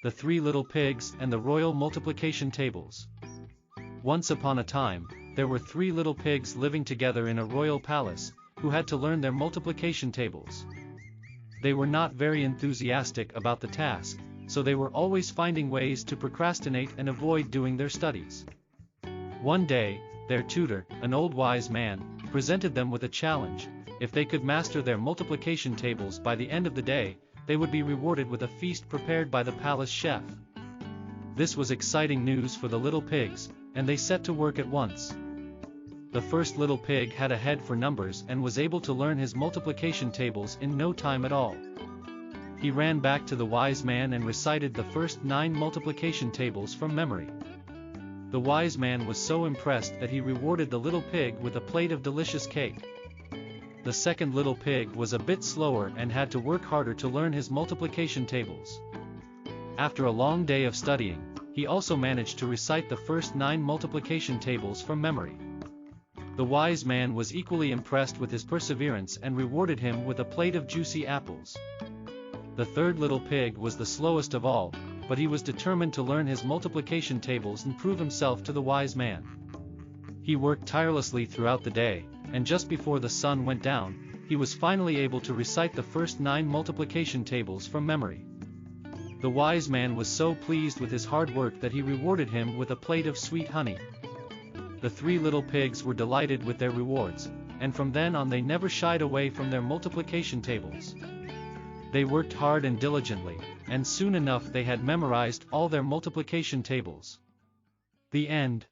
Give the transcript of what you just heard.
The Three Little Pigs and the Royal Multiplication Tables. Once upon a time, there were three little pigs living together in a royal palace, who had to learn their multiplication tables. They were not very enthusiastic about the task, so they were always finding ways to procrastinate and avoid doing their studies. One day, their tutor, an old wise man, presented them with a challenge. If they could master their multiplication tables by the end of the day, they would be rewarded with a feast prepared by the palace chef. This was exciting news for the little pigs, and they set to work at once. The first little pig had a head for numbers and was able to learn his multiplication tables in no time at all. He ran back to the wise man and recited the first 9 multiplication tables from memory. The wise man was so impressed that he rewarded the little pig with a plate of delicious cake. The second little pig was a bit slower and had to work harder to learn his multiplication tables. After a long day of studying, he also managed to recite the first 9 multiplication tables from memory. The wise man was equally impressed with his perseverance and rewarded him with a plate of juicy apples. The third little pig was the slowest of all, but he was determined to learn his multiplication tables and prove himself to the wise man. He worked tirelessly throughout the day, and just before the sun went down, he was finally able to recite the first 9 multiplication tables from memory. The wise man was so pleased with his hard work that he rewarded him with a plate of sweet honey. The three little pigs were delighted with their rewards, and from then on they never shied away from their multiplication tables. They worked hard and diligently, and soon enough they had memorized all their multiplication tables. The end.